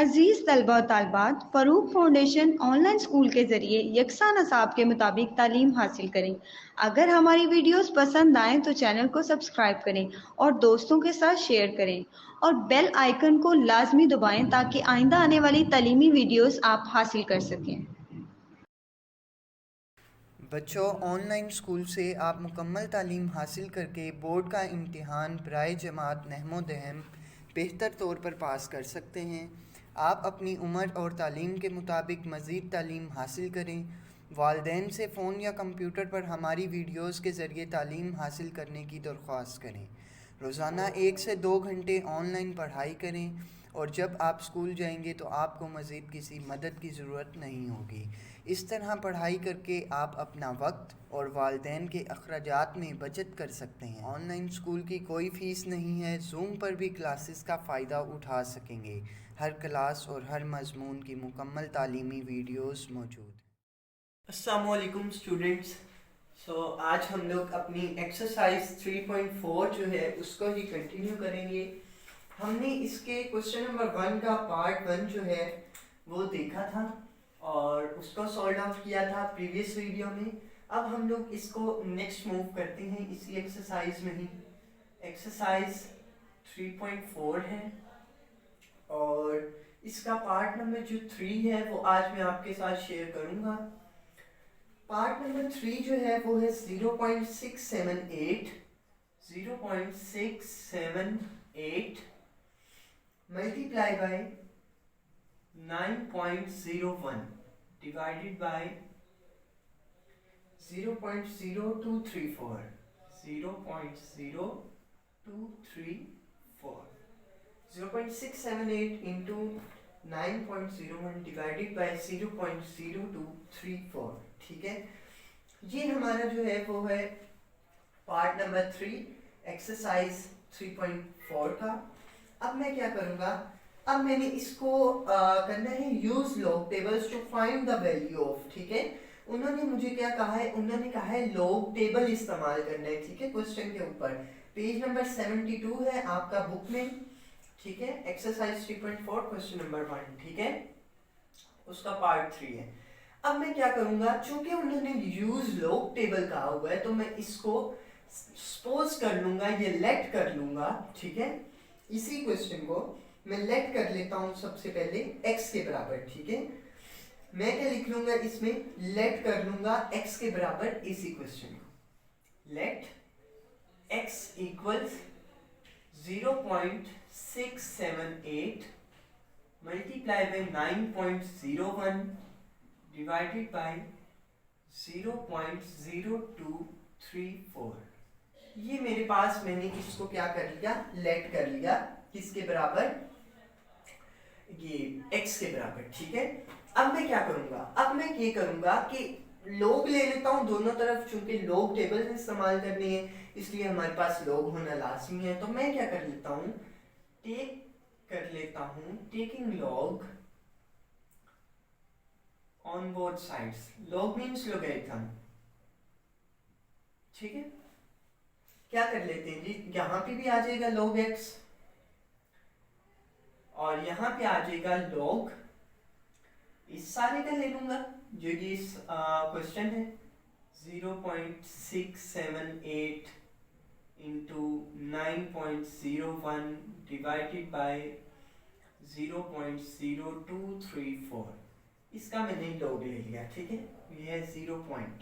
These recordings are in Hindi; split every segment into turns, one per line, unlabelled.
अजीज़ तलबा और तालबात, फ़रूक फाउंडेशन ऑनलाइन स्कूल के ज़रिए यकसा नसाब के मुताबिक तालीम हासिल करें। अगर हमारी वीडियोस पसंद आएँ तो चैनल को सब्सक्राइब करें और दोस्तों के साथ शेयर करें और बेल आइकन को लाजमी दबाएं ताकि आइंदा आने वाली तालीमी वीडियोस आप हासिल कर सकें।
बच्चों, ऑनलाइन स्कूल से आप मुकम्मल तालीम हासिल करके बोर्ड का इम्तिहान बराए जमात नहमो दहम बेहतर तौर पर पास कर सकते हैं। आप अपनी उम्र और तालीम के मुताबिक मज़ीद तालीम हासिल करें। वालिदैन से फ़ोन या कंप्यूटर पर हमारी वीडियोस के ज़रिए तालीम हासिल करने की दरख्वास्त करें। रोज़ाना 1 से 2 घंटे ऑनलाइन पढ़ाई करें और जब आप स्कूल जाएंगे तो आपको मज़ीद किसी मदद की ज़रूरत नहीं होगी। इस तरह पढ़ाई करके आप अपना वक्त और वालिदैन के अखराजात में बचत कर सकते हैं। ऑनलाइन स्कूल की कोई फ़ीस नहीं है। जूम पर भी क्लासेस का फ़ायदा उठा सकेंगे। हर क्लास और हर मज़मून की मुकम्मल तालीमी वीडियोस मौजूद। अस्सलाम वालेकुम स्टूडेंट्स। आज हम लोग अपनी एक्सरसाइज 3.4 जो है उसको ही कंटिन्यू करेंगे। हमने इसके क्वेश्चन नंबर 1 का पार्ट 1 जो है वो देखा था और उसको सॉल्व आउट किया था प्रीवियस वीडियो में। अब हम लोग इसको नेक्स्ट मूव करते हैं इसी एक्सरसाइज में ही। एक्सरसाइज 3.4 है और इसका पार्ट नंबर जो 3 है वो आज मैं आपके साथ शेयर करूंगा। पार्ट नंबर 3 जो है वो है 0.678 multiply by 9.01 divided by 0.0234 0.678 into 9.01 divided by 0.0234। ठीक है, ये हमारा जो है वो है पार्ट नंबर 3 एक्सरसाइज 3.4 का। अब मैं क्या करूंगा, अब मैंने इसको करना है use log tables two find the value of. ठीक है, उन्होंने मुझे क्या कहा है, उन्होंने कहा है लॉग टेबल इस्तेमाल करना है। ठीक है, क्वेश्चन के ऊपर पेज नंबर 72 है आपका बुक में। ठीक है, एक्सरसाइज 3.4 क्वेश्चन नंबर 1। ठीक है, उसका पार्ट 3 है। अब मैं क्या करूंगा, चूंकि उन्होंने यूज लॉग टेबल कहा हुआ है तो मैं इसको सपोज कर लूंगा, ये लेट कर लूंगा। ठीक है, इसी क्वेश्चन को मैं लेट कर लेता हूं सबसे पहले x के बराबर। ठीक है, मैं क्या लिख लूंगा इसमें, लेट कर लूंगा x के बराबर इसी क्वेश्चन को। Let x equals 0.678 multiply by 9.01 divided by 0.0234। ये मेरे पास, मैंने इसको क्या कर लिया, लेट कर लिया किसके बराबर, ये x के बराबर। ठीक है, अब मैं क्या करूंगा, अब मैं ये करूंगा कि लोग ले लेता हूं दोनों तरफ, चूंकि लोग टेबल इस्तेमाल करनी है इसलिए हमारे पास लोग होना लाजमी है। तो मैं क्या कर लेता हूं, टेक कर लेता हूं, taking log on both sides. Log means logarithm. ठीक है, क्या कर लेते हैं जी, यहां पे भी आ जाएगा log x और यहां पे आ जाएगा log, इस सारे का ले लूंगा जो ये क्वेश्चन है 0.678 इंटू 9.01 डिवाइडेड बाय 0.0234। इसका मैंने log ले लिया। ठीक है, ये है 0 पॉइंट।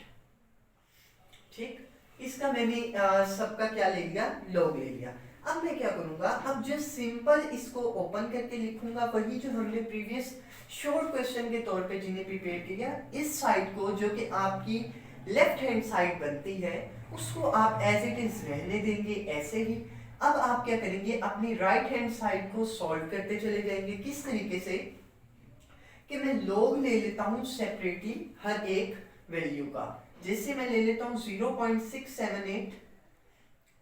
ठीक, इसका मैंने सबका क्या ले लिया, log ले लिया। अब मैं क्या करूंगा, अब जो सिंपल इसको ओपन करके लिखूंगा वही जो हमने प्रीवियस शॉर्ट क्वेश्चन के तौर पे जिन्हें प्रिपेयर किया, इस साइड को जो कि आपकी लेफ्ट हैंड साइड बनती है उसको आप एज इट इज रहने देंगे ऐसे ही। अब आप क्या करेंगे, अपनी राइट हैंड साइड को सॉल्व करते चले जाएंगे। किस तरीके से कि मैं log ले लेता हूं सेपरेटली हर एक वैल्यू का। जैसे मैं ले लेता हूं 0.678,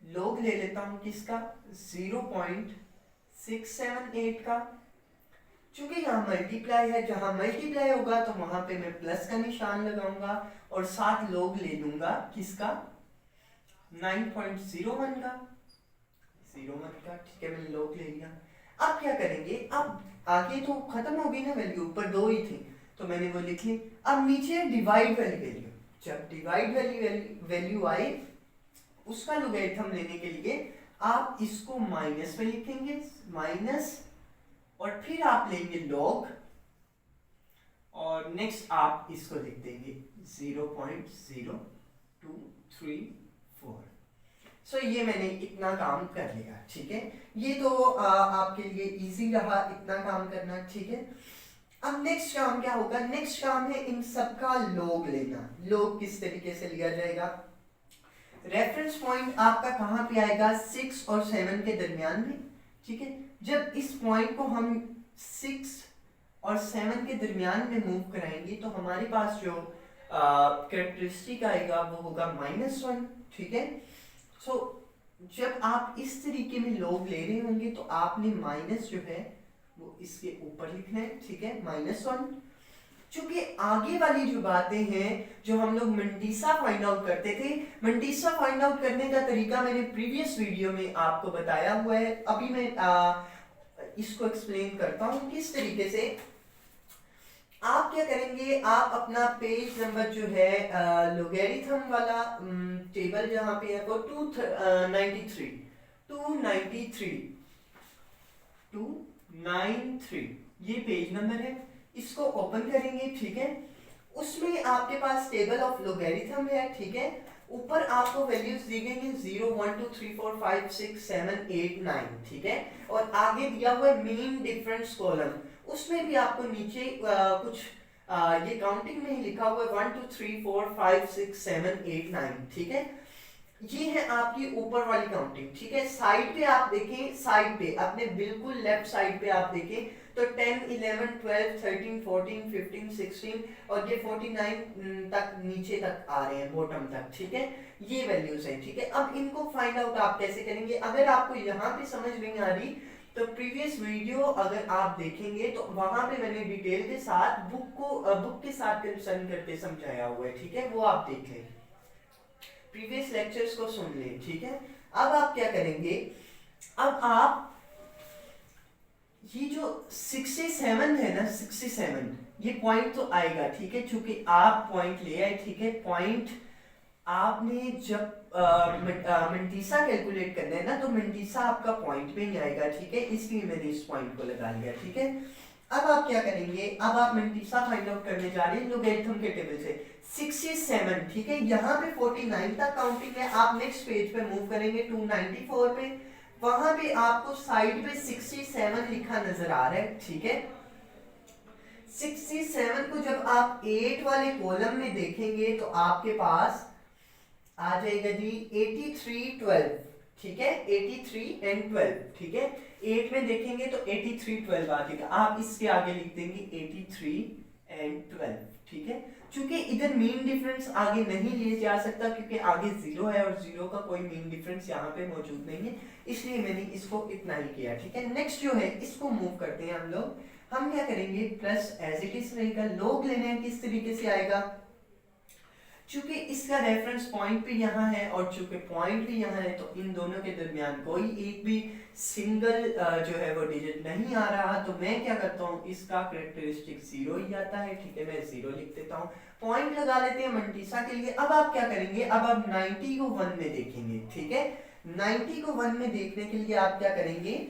log ले लेता हूं किसका, 0.678 का। चूंकि यहाँ मल्टीप्लाई है, जहां मल्टीप्लाई होगा तो वहां पे मैं प्लस का निशान लगाऊंगा और साथ log ले लूंगा किसका, 9.01 का, 01 का। ठीक है, मैंने log ले लिया। अब क्या करेंगे, अब आगे तो खत्म हो गई ना वैल्यू, ऊपर 2 ही थी तो मैंने वो लिख ली। अब नीचे डिवाइड वाली वैल्यू, जब डिवाइड वाली वैल्यू आई उसका लोगरिथम लेने के लिए आप इसको माइनस में लिखेंगे, माइनस, और फिर आप लेंगे लॉग, और नेक्स्ट आप इसको लिख देंगे 0.0234। सो ये मैंने इतना काम कर लिया, ठीक है। ये तो आपके लिए इजी रहा इतना काम करना, ठीक है। अब नेक्स्ट काम क्या होगा, नेक्स्ट काम है इन सबका लॉग लेना। लॉग किस तरीके से लिया जाएगा, रेफरेंस पॉइंट आपका कहां पे आएगा, 6 और 7 के दरमियान में, ठीक है। जब इस पॉइंट को हम 6 और 7 के दरमियान में मूव कराएंगे तो हमारे पास जो कैरेक्टरिस्टिक आएगा वो होगा -1, ठीक है। सो जब आप इस तरीके में लॉग ले रहे होंगे तो आपने माइनस जो है वो इसके ऊपर लिखना है, ठीक है, -1। चूंकि आगे वाली जो बातें हैं जो हम लोग मंटीसा फाइंड आउट करते थे, मंटीसा फाइंड आउट करने का तरीका मैंने प्रीवियस वीडियो में आपको बताया हुआ है। अभी मैं इसको एक्सप्लेन करता हूं किस तरीके से। आप क्या करेंगे, आप अपना पेज नंबर जो है लोगरिथम वाला टेबल जहां पे है वो 293 ये पेज नंबर है, इसको ओपन करेंगे, ठीक है। उसमें आपके पास टेबल ऑफ लोगरिथम है, ठीक है। ऊपर आपको वैल्यूज दी गई हैं 0 1 2 3 4 5 6 7 8 9, ठीक है। और आगे दिया हुआ है मीन डिफरेंस कॉलम, उसमें भी आपको नीचे कुछ ये काउंटिंग में ही लिखा हुआ है 1 2 3 4 5 6 7 8 9, ठीक है। ये है आपकी ऊपर वाली काउंटिंग, ठीक है। साइड पे आप देखें, साइड पे अपने बिल्कुल लेफ्ट साइड पे आप देखें तो 10 11 12 13 14 15 16 और ये 49 तक नीचे तक आ रहे हैं, बॉटम तक, ठीक है। ये वैल्यूज हैं, ठीक है। अब इनको फाइंड आउट आप कैसे करेंगे, अगर आपको यहाँ पे समझ नहीं आ रही तो प्रीवियस वीडियो अगर आप देखेंगे तो वहां पे मैंने डिटेल के साथ बुक के साथ कंसर्न करके समझाया हुआ है, ठीक है, वो आप देख लें, प्रीवियस लेक्चर्स को सुन लें, ठीक है। अब आप क्या करेंगे, अब आप ये जो 67 है ना, 67 ये पॉइंट तो आएगा, ठीक है, चूंकि आप पॉइंट ले आए, ठीक है। पॉइंट आपने जब मंटीसा कैलकुलेट करना है ना तो मंटीसा आपका पॉइंट पे ही आएगा, ठीक है, इसलिए मैंने इस पॉइंट को लगा लिया, ठीक है। अब आप क्या करेंगे, अब आप मंटीसा फाइंड आउट करने जा रहे हैं लोगरिथम के टेबल से 67, ठीक है। यहाँ पे 49 तक काउंटिंग है, आप नेक्स्ट पेज पे मूव करेंगे 294 पे, वहां पे आपको साइड पे 67 लिखा नजर आ रहा है, ठीक है। 67 को जब आप 8 वाले कॉलम में देखेंगे तो आपके पास आ जाएगा जी 83 12, ठीक है, 83 एंड 12, ठीक है। 8 में देखेंगे तो 83 12 आ जाएगा, आप इसके आगे लिख देंगे 83 एंड 12, ठीक है। चूंकि इधर मीन डिफरेंस आगे नहीं लिए जा सकता क्योंकि आगे 0 है और 0 का कोई मीन डिफरेंस यहाँ पे मौजूद नहीं है, इसलिए मैंने इसको इतना ही किया, ठीक है। नेक्स्ट जो है इसको मूव करते हैं हम लोग, हम क्या करेंगे, प्लस एज इट इज रहेगा, लॉग लेने हैं किस तरीके से आएगा, चूंकि इसका रेफरेंस पॉइंट भी यहाँ है और चूंकि पॉइंट भी यहाँ है तो इन दोनों के दरमियान कोई एक भी सिंगल जो है वो डिजिट नहीं आ रहा, तो मैं क्या करता हूँ, इसका कैरेक्टरिस्टिक 0 ही आता है, ठीक है, मैं 0 लिख देता हूँ। पॉइंट लगा लेते हैं मंटीसा के लिए। अब आप क्या करेंगे, अब आप 90 को 1 में देखेंगे, ठीक है। 90 को 1 में देखने के लिए आप क्या करेंगे,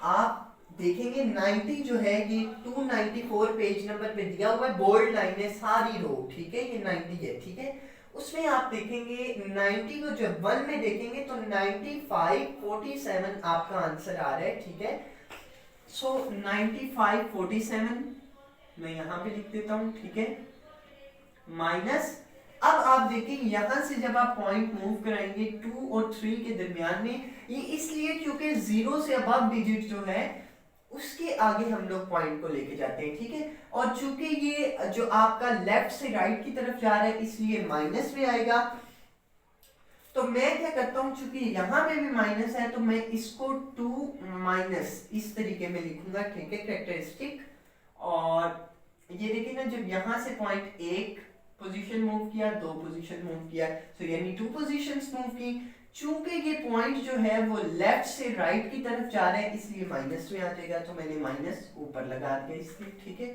आप देखेंगे 90 जो है ये 294 पेज नंबर पे दिया हुआ है, बोल्ड लाइन है सारी रो, ठीक है, ये 90 है, ठीक है। उसमें आप देखेंगे 90 को जब 1 में देखेंगे तो 95 47 आपका आंसर आ रहा है, ठीक है। सो 95 47 मैं यहां पे लिख देता हूं, ठीक है, माइनस। अब आप देखिए यहां से जब आप पॉइंट मूव कराएंगे 2 और 3 के दरमियान में, ये इसलिए क्योंकि 0 से अबव डिजिट जो है उसके आगे हम लोग पॉइंट को लेके जाते हैं, ठीक है। और चूंकि ये जो आपका लेफ्ट से राइट की तरफ जा रहा है इसलिए माइनस में आएगा, तो मैं क्या करता हूं, चूंकि यहां पे भी माइनस है तो मैं इसको 2 माइनस इस तरीके में लिखूंगा, ठीक है, कैरेक्टरिस्टिक। और ये देखिए ना, जब यहां से पॉइंट 1 पोजीशन मूव किया, 2 पोजीशन मूव किया, तो यानी 2 पोजीशंस मूव की, चूंकि ये पॉइंट जो है वो लेफ्ट से राइट की तरफ जा रहा है इसलिए माइनस में आ जाएगा, तो मैंने माइनस ऊपर लगा दिया इसके, ठीक है।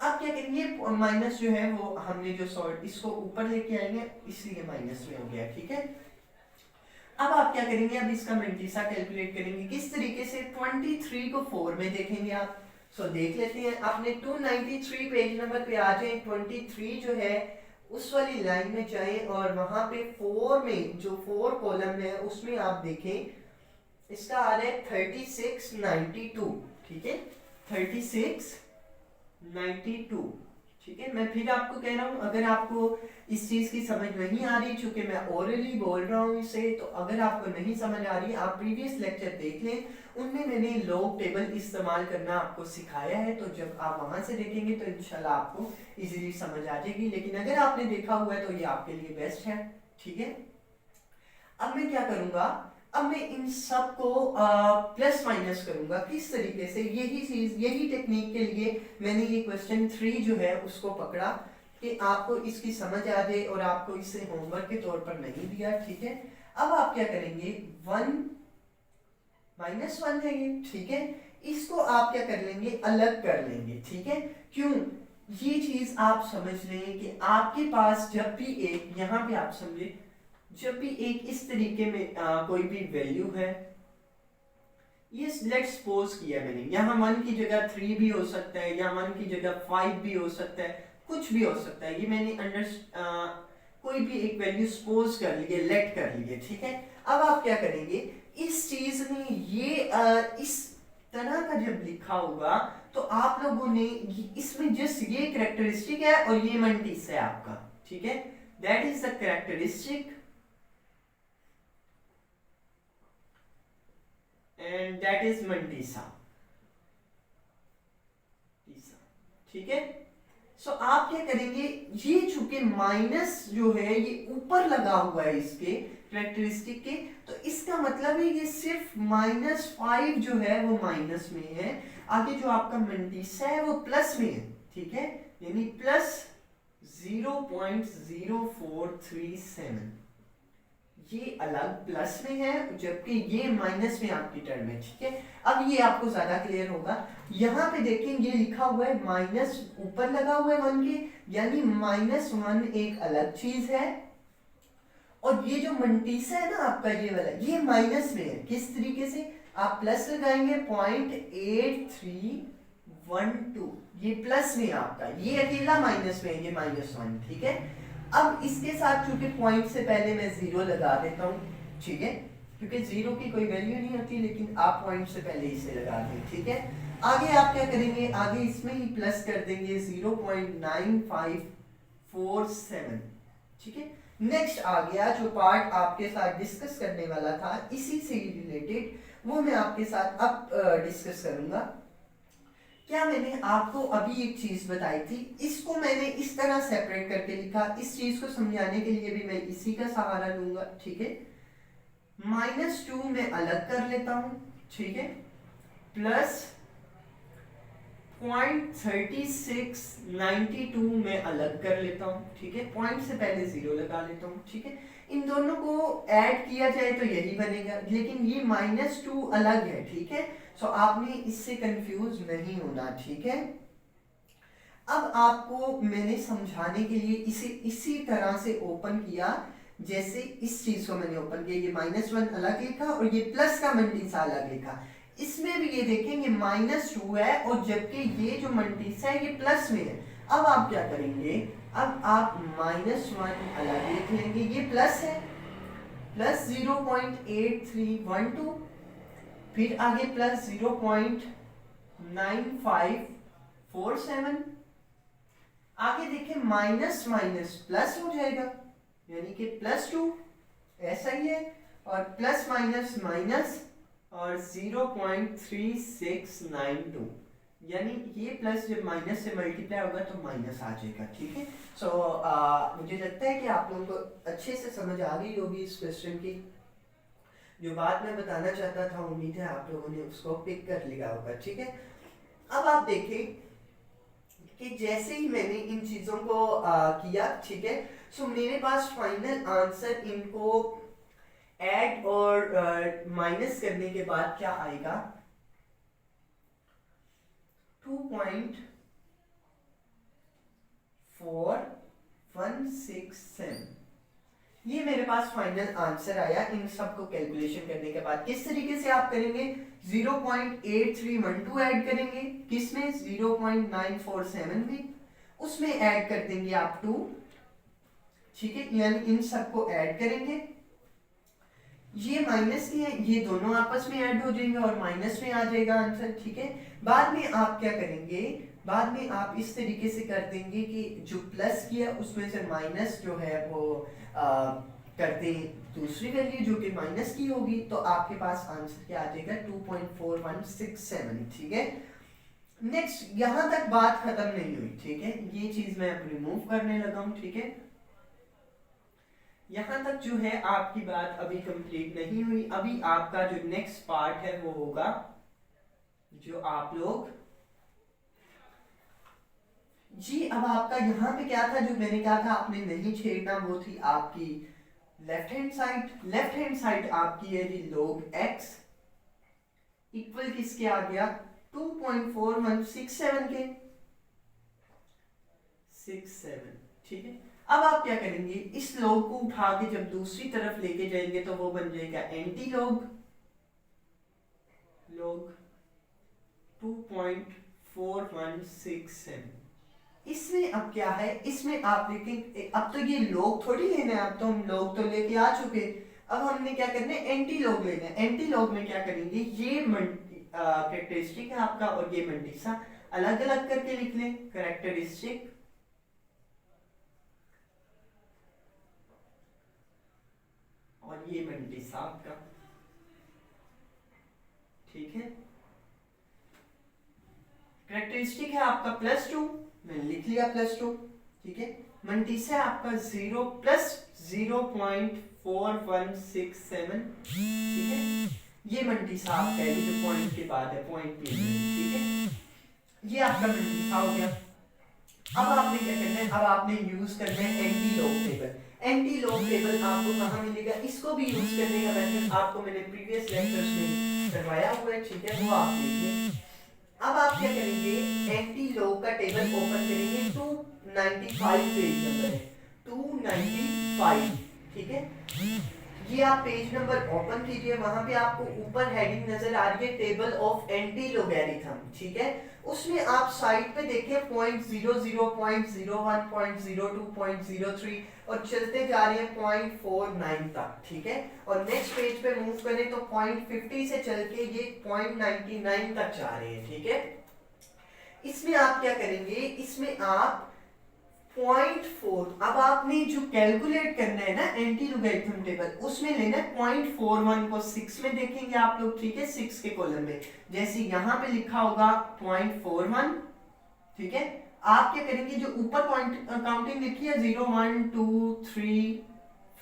अब क्या करेंगे, माइनस जो है वो हमने जो सॉल्व इसको ऊपर लेके आएंगे इसलिए माइनस में हो गया, ठीक है। अब आप क्या करेंगे, अब इसका मंटीसा कैलकुलेट करेंगे किस तरीके से, 23 को 4 में देखेंगे आप। सो देख लेते हैं, आपने 293 पेज नंबर पे आ जाए, 23 जो है उस वाली लाइन में जाएं और वहां पे 4 में जो 4 कॉलम है उसमें आप देखें इसका आ रहा है 3692, ठीक है, 3692, ठीक है। मैं फिर आपको कह रहा हूँ, अगर आपको इस चीज की समझ नहीं आ रही, चूंकि मैं ओरली बोल रहा हूँ इसे, तो अगर आपको नहीं समझ आ रही आप प्रीवियस लेक्चर देख लें, उनमें मैंने लॉग टेबल इस्तेमाल करना आपको सिखाया है, तो जब आप वहां से देखेंगे तो इंशाल्लाह आपको इजीली समझ आ जाएगी। लेकिन अगर आपने देखा हुआ है तो ये आपके लिए बेस्ट है, ठीक है। अब मैं क्या करूंगा, अब मैं इन सब को प्लस माइनस करूंगा, किस तरीके से, यही चीज, यही टेक्निक के लिए मैंने ये क्वेश्चन 3 जो है उसको पकड़ा कि आपको इसकी समझ आ जाए और आपको इसे होमवर्क के तौर पर नहीं दिया, ठीक है। अब आप क्या करेंगे, 1 -1 है ये, ठीक है, इसको आप क्या कर लेंगे, अलग कर लेंगे, ठीक है। क्यों, ये चीज आप समझ लें कि आपके पास जब भी एक, यहां पे आप समझे, जब भी एक इस तरीके में कोई भी वैल्यू है, ये लेट्स सपोज किया मैंने, यहाँ 1 की जगह 3 भी हो सकता है, या 1 की जगह 5 भी हो सकता है, कुछ भी हो सकता है, ये मैंने कोई भी एक वैल्यू सपोज कर लिए, लेट कर लिए, ठीक है। अब आप क्या करेंगे, इस चीज में ये इस तरह का जब लिखा होगा तो आप लोगों ने इसमें जस्ट ये कैरेक्टरिस्टिक है और ये मंटीस है आपका, ठीक है, that is the characteristic and that is mantissa, ठीक है। सो आप क्या करेंगे, ये चूंकि माइनस जो है ये ऊपर लगा हुआ है इसके कैरेक्टरिस्टिक के, तो इसका मतलब है ये सिर्फ -5 जो है वो माइनस में है, आगे जो आपका मंटीसा है वो प्लस में है, ठीक है, यानी प्लस 0.0437, ये अलग प्लस में है जबकि ये माइनस में आपकी टर्म है, ठीक है। अब ये आपको ज्यादा क्लियर होगा, यहाँ पे देखें ये लिखा हुआ है माइनस ऊपर लगा हुआ है 1 के, यानी -1 एक अलग चीज है, और ये जो मंटीसा है ना आपका ये वाला, ये माइनस में है, किस तरीके से, आप प्लस लगाएंगे 0.8312, ये प्लस में है आपका, ये अकेला माइनस में है, ये -1, ठीक है। अब इसके साथ चूंकि पॉइंट से पहले मैं 0 लगा देता हूं, ठीक है, क्योंकि 0 की कोई वैल्यू नहीं होती, लेकिन आप पॉइंट से पहले इसे लगा दें, ठीक है। आगे आप क्या करेंगे, आगे इसमें ही प्लस कर देंगे 0.9547, ठीक है। नेक्स्ट आ गया जो पार्ट आपके साथ डिस्कस करने वाला था इसी से रिलेटेड, वो मैं आपके साथ अब डिस्कस करूंगा। क्या मैंने आपको अभी एक चीज बताई थी, इसको मैंने इस तरह सेपरेट करके लिखा, इस चीज को समझाने के लिए भी मैं इसी का सहारा लूंगा, ठीक है। -2 में अलग कर लेता हूं, ठीक है, प्लस 0.3692 में अलग कर लेता हूं, ठीक है, पॉइंट से पहले 0 लगा लेता हूं, ठीक है। इन दोनों को ऐड किया जाए तो यही बनेगा, लेकिन ये -2 अलग है, ठीक है। सो आपने इससे कंफ्यूज नहीं होना, ठीक है। अब आपको मैंने समझाने के लिए इसे इसी तरह से ओपन किया, जैसे इस चीज को मैंने ओपन किया, ये -1 अलग लिखा और ये प्लस का मंटीसा अलग लिखा, इसमें भी ये देखेंगे -2 है और जबकि ये जो मंटीसा है ये प्लस में है। अब आप क्या करेंगे, अब आप -1 अलग लिख लेंगे, ये प्लस है, प्लस 0.8312, फिर आगे प्लस 0.9547, आगे देखें माइनस माइनस प्लस हो जाएगा, यानी कि +2, ऐसा ही है, और प्लस माइनस माइनस और 0.3692, यानी ये प्लस जब माइनस से मल्टीप्लाई होगा तो माइनस आ जाएगा, ठीक है। सो मुझे लगता है कि आप लोगों को अच्छे से समझ आ गई होगी इस क्वेश्चन की, जो बात मैं बताना चाहता था उम्मीद है आप लोगों ने उसको पिक कर लिया होगा, ठीक है। अब आप देखें कि जैसे ही मैंने इन चीजों को किया, ठीक है, सो मेरे पास फाइनल आंसर इनको ऐड और माइनस करने के बाद क्या आएगा, 2.4167। ये मेरे पास फाइनल आंसर आया इन सबको कैलकुलेशन करने के बाद। किस तरीके से आप करेंगे, 0.8312 ऐड करेंगे, किसमें, 0.947 में, उसमें ऐड कर देंगे आप 2, ठीक है, यानी इन सबको ऐड करेंगे। ये माइनस की है, ये दोनों आपस में ऐड हो जाएंगे और माइनस में आ जाएगा आंसर, ठीक है। बाद में आप क्या करेंगे, बाद में आप इस तरीके से कर देंगे कि जो प्लस किया उसमें से माइनस जो है वो कर दें दूसरी वैल्यू जो कि माइनस की होगी, तो आपके पास आंसर क्या आ जाएगा, 2.4167, ठीक है। नेक्स्ट, यहां तक बात खत्म नहीं हुई, ठीक है, ये चीज मैं अब रिमूव करने लगा हूं, ठीक है। यहां तक जो है आपकी बात अभी कंप्लीट नहीं हुई। अभी आपका जो नेक्स्ट पार्ट है वो होगा जो आप लोग जी, अब आपका यहाँ पे क्या था, जो मैंने कहा था आपने नहीं छेड़ना, वो थी आपकी left hand side. Left hand side आपकी है जी log x इक्वल किसके आ गया, 2.4167 के 67, ठीक है। अब आप क्या करेंगे, इस log को उठा के जब दूसरी तरफ लेके जाएंगे तो वो बन जाएगा एंटी log, log 2.4167। इसमें अब क्या है, इसमें आप देखें, अब तो ये log थोड़ी लेना है, अब तो हम log तो लेके आ चुके, अब हमने क्या करना है, एंटी log लेना है। एंटी log में क्या करेंगे, ये कैरेक्टरिस्टिक है आपका और ये मंडीसा अलग अलग करके लिख लें, कैरेक्टरिस्टिक और ये मंडीसा आपका, ठीक है। कैरेक्टरिस्टिक है आपका +2, मैंने लिख लिया +2, ठीक है। मंडीसा है आपका 0 प्लस 0.4167, ठीक है। ये मंडीसा आपका है जो पॉइंट के बाद है, पॉइंट पे, ठीक है। ये आपका मंडीसा हो गया। अब आपने क्या करना है, अब आपने यूज करना है anti log table. Anti log table आपको कहां मिलेगा, इसको भी यूज करने का मेथड आपको मैंने प्रीवियस लेक्चर्स में करवाया हुआ है, ठीक है, वो आप देखिए। अब आप क्या करेंगे, एंटी लॉग का टेबल ओपन करेंगे, 295 पेज नंबर है, 295, ठीक है। ये आप पेज नंबर ओपन कीजिए, वहां पे आपको ऊपर हेडिंग नजर आ रही है टेबल ऑफ एंटी लोगैरिथम, ठीक है। उसमें आप साइड पे देखिए 0.00, 0.01, 0.02, 0.03 और चलते जा रहे हैं 0.49 तक, ठीक है। और नेक्स्ट पेज पे मूव करें तो 0.50 से चल के ये 0.99 तक जा रहे हैं, ठीक है। इसमें आप क्या करेंगे, इसमें आप 0.4, अब आपने जो कैलकुलेट करना है ना एंटी लोगैरिथम टेबल, उसमें लेना है 0.41 को 6 में देखेंगे आप लोग, ठीक है, 6 के कॉलम में, जैसे यहां पे लिखा होगा 0.41, ठीक है। आप क्या करेंगे, जो ऊपर पॉइंट काउंटिंग लिखी है 0 1 2 3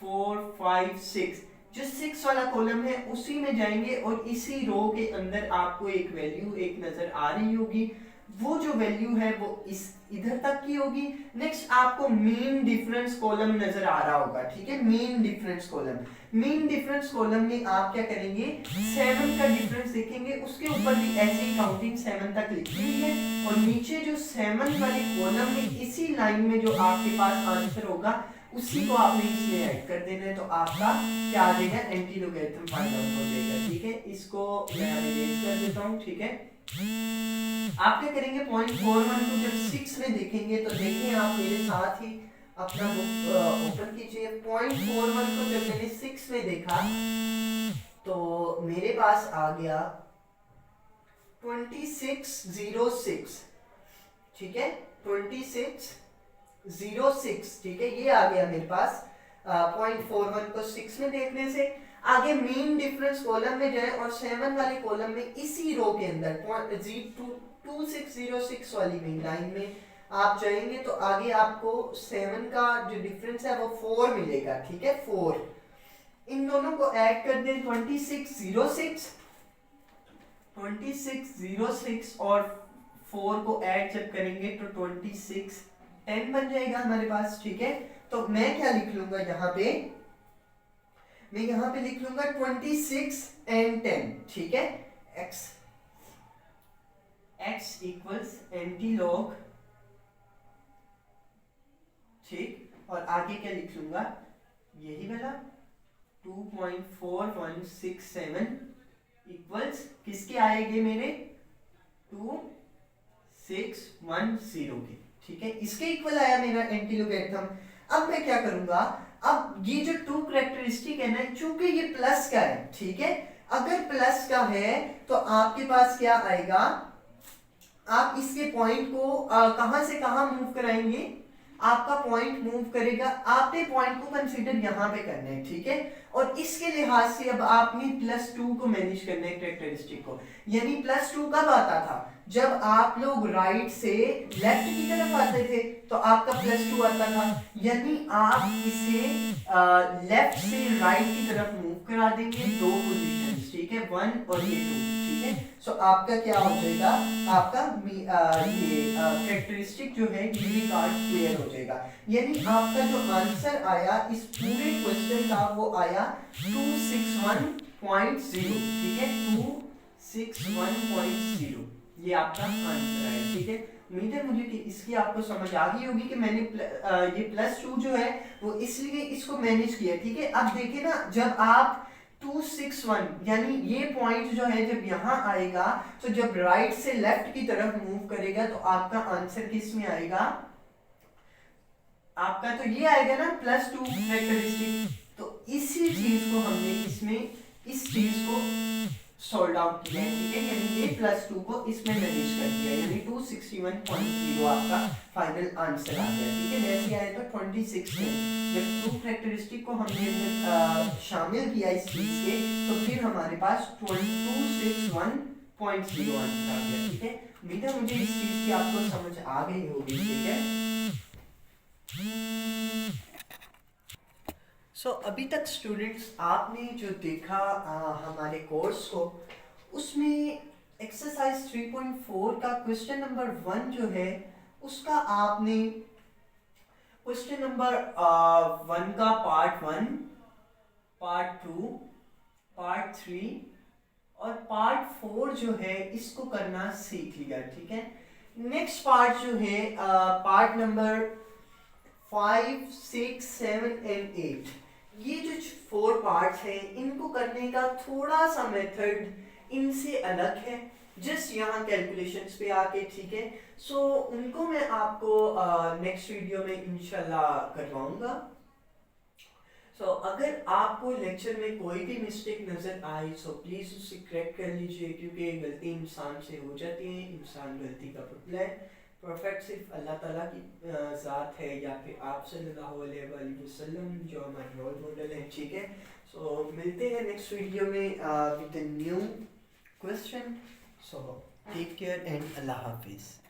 4 5 6, जो 6 वाला कॉलम है उसी में जाएंगे और इसी रो के अंदर आपको एक वैल्यू एक नजर आ रही होगी, वो जो वैल्यू है वो इस इधर तक की होगी। नेक्स्ट आपको मीन डिफरेंस कॉलम नजर आ रहा होगा, ठीक है, mean difference column. Mean difference column में आप क्या करेंगे, 7 का डिफरेंस देखेंगे, उसके ऊपर भी ऐसे ही काउंटिंग 7 तक लिखी हुई है और नीचे जो 7 वाले कॉलम में इसी लाइन में जो आपके पास आंसर होगा उसी को आपने इसमें ऐड कर देना है, तो आपका क्या आ जाएगा, एंटी लोगैरिथम फाइंड आउट हो जाएगा, ठीक है। इसको मैं अभी इरेज कर देता हूं, ठीक है। आप क्या करेंगे, 0.41 को जब 6 में देखेंगे तो देखिए आप मेरे साथ ही अपना बुक ओपन कीजिए। 0.41 को जब मैंने 6 में देखा तो मेरे पास आ गया 2606, ठीक है, 2606, ठीक है, ये आ गया मेरे पास 0.41 को 6 में देखने से। आगे मीन डिफरेंस कॉलम में जाए और 7 वाले कॉलम में इसी रो के अंदर 2606 वाली मेन लाइन में आप जाएंगे तो आगे आपको 7 का जो डिफरेंस है वो 4 मिलेगा, ठीक है, 4। इन दोनों को ऐड कर दें, 2606 और 4 को ऐड जब करेंगे तो 2610 बन जाएगा हमारे पास, ठीक है। तो मैं क्या लिख लूंगा यहाँ पे, मैं यहाँ पे लिख लूंगा 26 and 10, ठीक है। x इक्वल्स एंटीलॉग, ठीक, और आगे क्या लिख लूंगा, यही वाला 2.4167 इक्वल्स किसके आएंगे मेरे 2610 के, ठीक है। इसके इक्वल आया मेरा एंटीलोगैरिथम। अब मैं क्या करूंगा, अब ये जो टू कैरेक्टरिस्टिक है ना, चूंकि ये प्लस का है, ठीक है, अगर प्लस का है तो आपके पास क्या आएगा, आप इसके पॉइंट को कहां से कहां मूव कराएंगे, आपका पॉइंट मूव करेगा, आपने पॉइंट को कंसीडर यहां पे करना है, ठीक है। और इसके लिहाज से अब आपने +2 को मैनेज करना है कैरेक्टरिस्टिक को, यानी +2 कब आता था, जब आप लोग राइट से लेफ्ट की तरफ आते थे तो आपका +2 आता था, यानी आप इसे लेफ्ट से राइट की तरफ मूव करा देंगे, दो पोजीशंस, ठीक है, 1 और ये 2, ठीक है। सो आपका क्या हो जाएगा, आपका ये कैरेक्टरिस्टिक जो है ये कार्ड क्लियर हो जाएगा, यानी आपका जो आंसर आया इस पूरे क्वेश्चन का वो आया 261.0, ठीक है, 261.0 ये आपका आंसर आया, ठीक है। उम्मीद है मुझे कि इसकी आपको समझ आ गई होगी कि मैंने ये +2 जो है वो इसलिए इसको मैनेज किया, ठीक है। अब देखिए ना, जब आप 261 यानी ये पॉइंट जो है जब यहाँ आएगा तो जब राइट से लेफ्ट की तरफ मूव करेगा तो आपका आंसर किस में आएगा, आपका तो ये आएगा ना +2 कैरेक्टरिस्टिक। तो इसी चीज को हमने इसमें इस चीज को सॉल्व आउट किया, ठीक है, यानी ये +2 को इसमें मैनेज कर दिया, यानी 261.0 आपका फाइनल आंसर आ गया, ठीक है। वैसे आया था 26 में, जब टू कैरेक्टरिस्टिक को हमने शामिल किया इस चीज के तो फिर हमारे पास 261.0 आंसर आ गया, ठीक है। उम्मीद है मुझे इस चीज की आपको समझ आ गई होगी, ठीक है। अभी तक स्टूडेंट्स आपने जो देखा हमारे कोर्स को, उसमें एक्सरसाइज 3.4 का क्वेश्चन नंबर 1 जो है उसका आपने क्वेश्चन नंबर 1 का पार्ट 1, पार्ट 2, पार्ट 3 और पार्ट 4 जो है इसको करना सीख लिया, ठीक है। नेक्स्ट पार्ट जो है पार्ट नंबर 5, 6, 7 and 8, ये जो 4 पार्ट्स हैं इनको करने का थोड़ा सा मेथड इनसे अलग है, जस्ट यहाँ कैलकुलेशंस पे आके, ठीक है। सो उनको मैं आपको नेक्स्ट वीडियो में इंशाल्लाह करवाऊंगा। अगर आपको लेक्चर में कोई भी मिस्टेक नज़र आए तो प्लीज़ उसे करेक्ट कर लीजिए, क्योंकि गलती इंसान से हो जाती है, इंसान गलती का पुतला है, परफेक्ट सिर्फ अल्लाह ताला की ज़ात है या फिर आप सल्लल्लाहु अलैहि वसल्लम जो हमारे रोल मॉडल है, ठीक है। मिलते हैं नेक्स्ट वीडियो में with new question. Take care and अल्लाह हाफिज़।